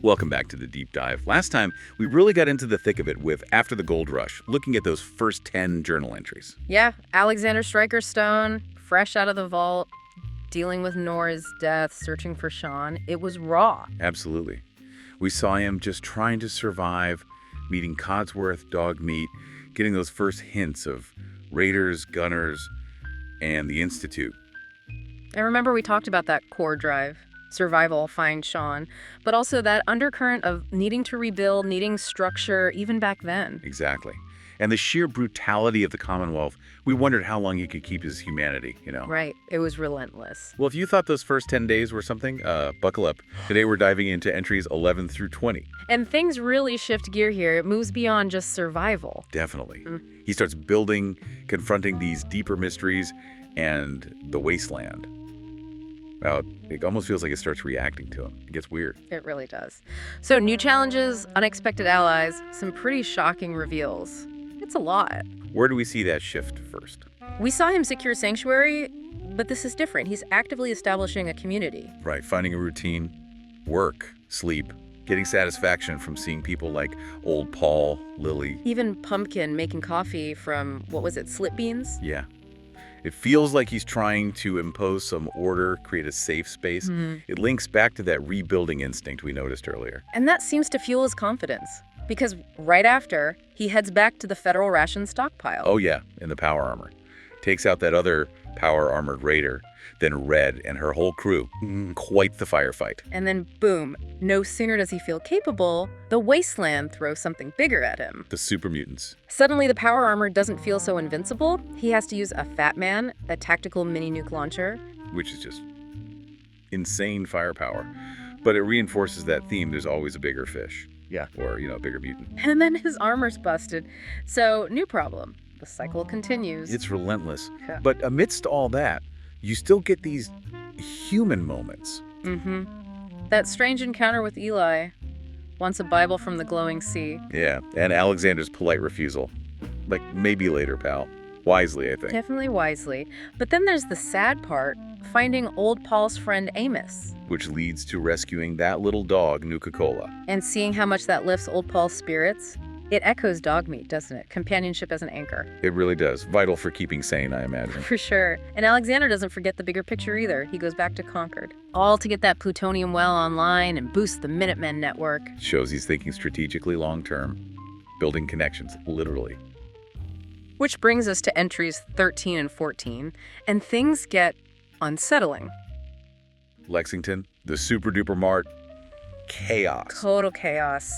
Welcome back to the deep dive. Last time, we really got into the thick of it with After the Gold Rush, looking at those first 10 journal entries. Yeah, Alexander Stryker Stone, fresh out of the vault, dealing with Nora's death, searching for Sean. It was raw. Absolutely. We saw him just trying to survive, meeting Codsworth, Dogmeat, getting those first hints of raiders, gunners, and the Institute. And remember we talked about that core drive, survival, find Sean, but also that undercurrent of needing to rebuild, needing structure, even back then. Exactly. And the sheer brutality of the Commonwealth, we wondered how long he could keep his humanity, Right, it was relentless. Well, if you thought those first 10 days were something, buckle up. Today we're diving into entries 11 through 20. And things really shift gear here. It moves beyond just survival. Definitely. He starts building, confronting these deeper mysteries, and the wasteland. Well, it almost feels like it starts reacting to him. It gets weird. It really does. So new challenges, unexpected allies, some pretty shocking reveals. It's a lot. Where do we see that shift first? We saw him secure Sanctuary, but this is different. He's actively establishing a community. Right, finding a routine, work, sleep, getting satisfaction from seeing people like old Paul, Lily. Even Pumpkin making coffee from, slip beans? Yeah. It feels like he's trying to impose some order, create a safe space. It links back to that rebuilding instinct we noticed earlier. And that seems to fuel his confidence. Because right after, he heads back to the federal ration stockpile. Oh yeah, in the power armor. Takes out that other power-armored raider, then Red and her whole crew. Quite the firefight. And then boom, no sooner does he feel capable, the wasteland throws something bigger at him. The super mutants. Suddenly the power armor doesn't feel so invincible. He has to use a Fat Man, a tactical mini-nuke launcher. Which is just insane firepower. But it reinforces that theme, there's always a bigger fish. Yeah. Or, a bigger mutant. And then his armor's busted. So, new problem. The cycle continues. It's relentless. Yeah. But amidst all that, you still get these human moments. That strange encounter with Eli. Wants a Bible from the glowing sea. Yeah, and Alexander's polite refusal. Like, maybe later, pal. Wisely, I think. Definitely wisely. But then there's the sad part, finding old Paul's friend Amos. Which leads to rescuing that little dog, Nuka-Cola. And seeing how much that lifts old Paul's spirits. It echoes Dogmeat, doesn't it? Companionship as an anchor. It really does. Vital for keeping sane, I imagine. For sure. And Alexander doesn't forget the bigger picture either. He goes back to Concord. All to get that plutonium well online and boost the Minutemen network. Shows he's thinking strategically long-term. Building connections, literally. Which brings us to entries 13 and 14, and things get unsettling. Lexington, the super-duper mart, chaos. Total chaos.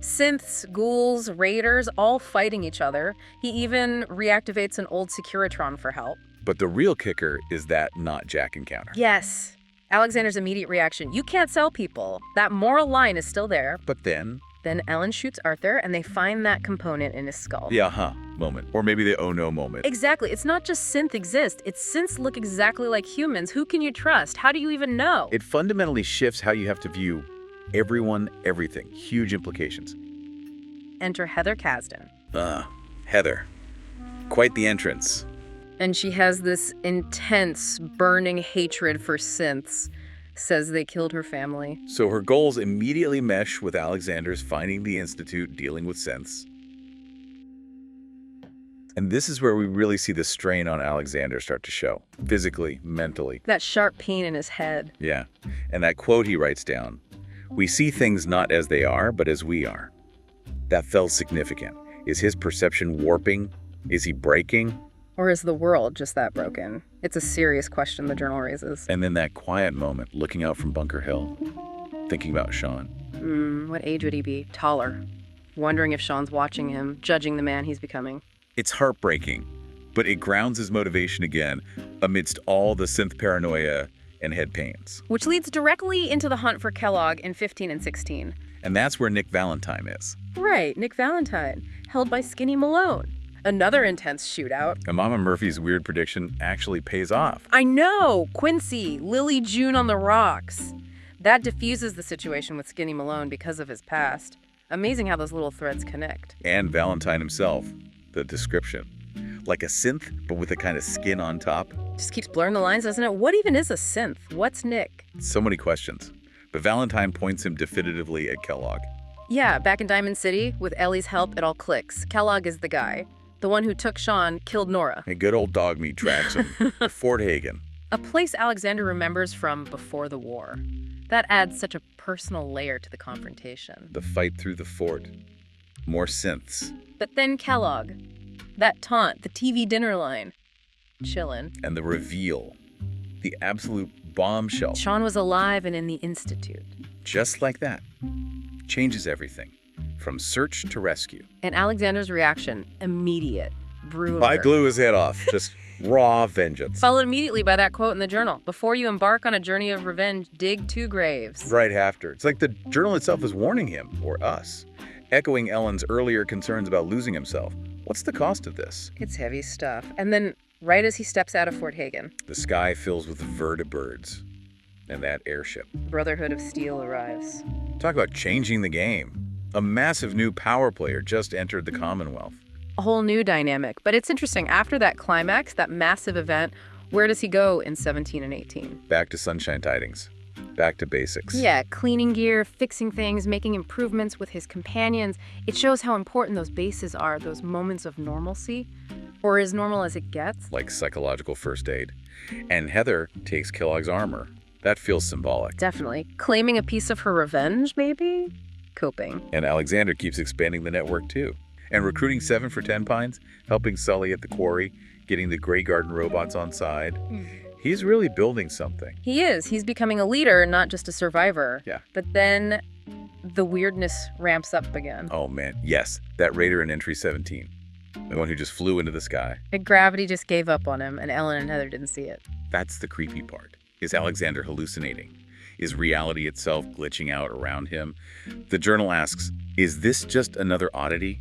Synths, ghouls, raiders, all fighting each other. He even reactivates an old Securitron for help. But the real kicker is that not Jack encounter. Yes. Alexander's immediate reaction, you can't sell people. That moral line is still there. But then Ellen shoots Arthur, and they find that component in his skull. the moment. Or maybe the oh no moment. Exactly. It's not just synth exist. It's synths look exactly like humans. Who can you trust? How do you even know? It fundamentally shifts how you have to view everyone, everything. Huge implications. Enter Heather Kasdan. Heather. Quite the entrance. And she has this intense, burning hatred for synths. Says they killed her family. So her goals immediately mesh with Alexander's finding the Institute, dealing with synths. And this is where we really see the strain on Alexander start to show. Physically, mentally. That sharp pain in his head. Yeah. And that quote he writes down. We see things not as they are, but as we are. That felt significant. Is his perception warping? Is he breaking? Or is the world just that broken? It's a serious question the journal raises. And then that quiet moment, looking out from Bunker Hill, thinking about Sean. What age would he be? Taller. Wondering if Sean's watching him, judging the man he's becoming. It's heartbreaking, but it grounds his motivation again amidst all the synth paranoia and head pains. Which leads directly into the hunt for Kellogg in 15 and 16. And that's where Nick Valentine is. Right, Nick Valentine, held by Skinny Malone. Another intense shootout. And Mama Murphy's weird prediction actually pays off. I know! Quincy, Lily June on the rocks. That diffuses the situation with Skinny Malone because of his past. Amazing how those little threads connect. And Valentine himself, the description. Like a synth, but with a kind of skin on top. Just keeps blurring the lines, doesn't it? What even is a synth? What's Nick? So many questions. But Valentine points him definitively at Kellogg. Yeah, back in Diamond City, with Ellie's help, it all clicks. Kellogg is the guy. The one who took Sean, killed Nora. A good old dog meat tracks him. Fort Hagen. A place Alexander remembers from before the war. That adds such a personal layer to the confrontation. The fight through the fort. More synths. But then Kellogg. That taunt, the TV dinner line. Chillin'. And the reveal. The absolute bombshell. Sean was alive and in the Institute. Just like that. Changes everything. From search to rescue. And Alexander's reaction, immediate, brutal. I blew his head off. Just raw vengeance. Followed immediately by that quote in the journal. Before you embark on a journey of revenge, dig 2 graves. Right after. It's like the journal itself is warning him, or us, echoing Ellen's earlier concerns about losing himself. What's the cost of this? It's heavy stuff. And then, right as he steps out of Fort Hagen, The sky fills with vertibirds. And that airship. Brotherhood of Steel arrives. Talk about changing the game. A massive new power player just entered the Commonwealth. A whole new dynamic. But it's interesting, after that climax, that massive event, where does he go in 17 and 18? Back to sunshine tidings. Back to basics. Yeah, cleaning gear, fixing things, making improvements with his companions. It shows how important those bases are, those moments of normalcy, or as normal as it gets. Like psychological first aid. And Heather takes Kellogg's armor. That feels symbolic. Definitely. Claiming a piece of her revenge, maybe? Coping. And Alexander keeps expanding the network too. And recruiting 7 for 10 Pines, helping Sully at the quarry, getting the Grey Garden robots on side. He's really building something. He is. He's becoming a leader, not just a survivor. Yeah. But then the weirdness ramps up again. Oh man, yes, that raider in entry 17. The one who just flew into the sky. And gravity just gave up on him, and Ellen and Heather didn't see it. That's the creepy part. Is Alexander hallucinating? Is reality itself glitching out around him? The journal asks, is this just another oddity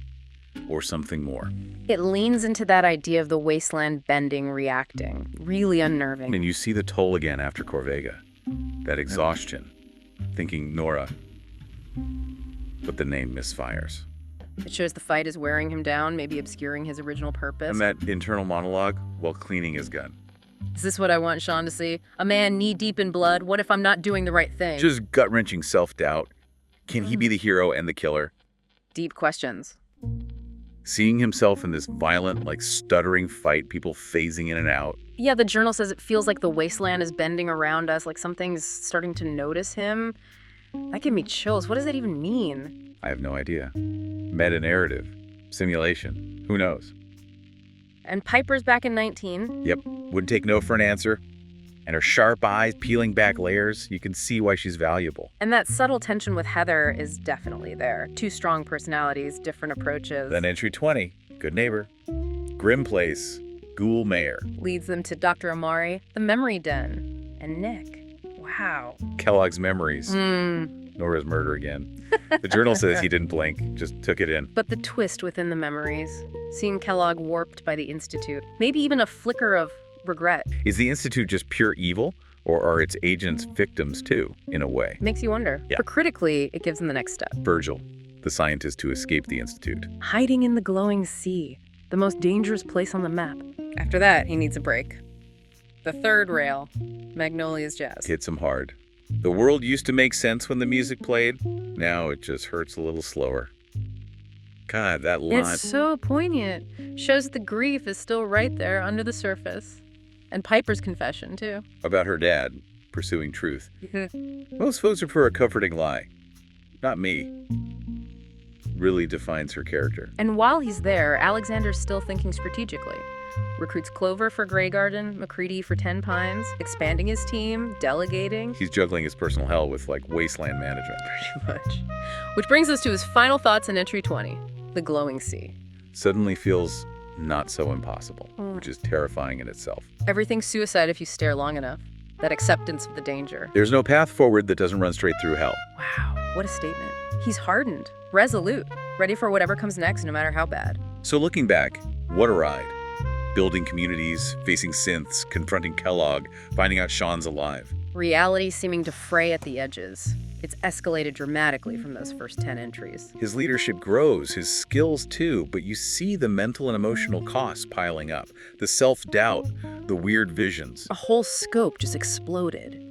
or something more? It leans into that idea of the wasteland bending, reacting. Really unnerving. And you see the toll again after Corvega. That exhaustion. Thinking Nora. But the name misfires. It shows the fight is wearing him down, maybe obscuring his original purpose. And that internal monologue while cleaning his gun. Is this what I want Sean to see? A man knee-deep in blood? What if I'm not doing the right thing? Just gut-wrenching self-doubt. Can he be the hero and the killer? Deep questions. Seeing himself in this violent, stuttering fight, people phasing in and out. Yeah, the journal says it feels like the wasteland is bending around us, like something's starting to notice him. That gave me chills. What does that even mean? I have no idea. Meta-narrative. Simulation. Who knows? And Piper's back in 19. Yep. Wouldn't take no for an answer. And her sharp eyes peeling back layers, you can see why she's valuable. And that subtle tension with Heather is definitely there. 2 strong personalities, different approaches. Then entry 20. Good neighbor. Grim place. Ghoul mayor. Leads them to Dr. Amari, the memory den, and Nick. Wow. Kellogg's memories. Nora's murder again. The journal says he didn't blink, just took it in. But the twist within the memories, seeing Kellogg warped by the Institute, maybe even a flicker of regret. Is the Institute just pure evil, or are its agents victims too, in a way? Makes you wonder. Yeah. But critically, it gives them the next step. Virgil, the scientist who escaped the Institute. Hiding in the glowing sea, the most dangerous place on the map. After that, he needs a break. The third rail, Magnolia's Jazz. Hits him hard. The world used to make sense when the music played. Now it just hurts a little slower. God, that line. It's so poignant. Shows the grief is still right there under the surface. And Piper's confession, too. About her dad pursuing truth. Most folks prefer a comforting lie. Not me. Really defines her character. And while he's there, Alexander's still thinking strategically. Recruits Clover for Grey Garden, McCready for 10 Pines, expanding his team, delegating. He's juggling his personal hell with wasteland management. Pretty much. Which brings us to his final thoughts in entry 20, the glowing sea. Suddenly feels not so impossible, which is terrifying in itself. Everything's suicide if you stare long enough. That acceptance of the danger. There's no path forward that doesn't run straight through hell. Wow, what a statement. He's hardened, resolute, ready for whatever comes next, no matter how bad. So looking back, what a ride. Building communities, facing synths, confronting Kellogg, finding out Sean's alive. Reality seeming to fray at the edges. It's escalated dramatically from those first 10 entries. His leadership grows, his skills too, but you see the mental and emotional costs piling up, the self-doubt, the weird visions. A whole scope just exploded.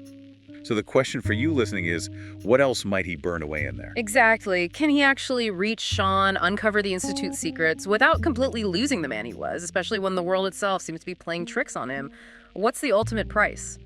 So the question for you listening is, what else might he burn away in there? Exactly. Can he actually reach Sean, uncover the Institute's secrets without completely losing the man he was, especially when the world itself seems to be playing tricks on him? What's the ultimate price?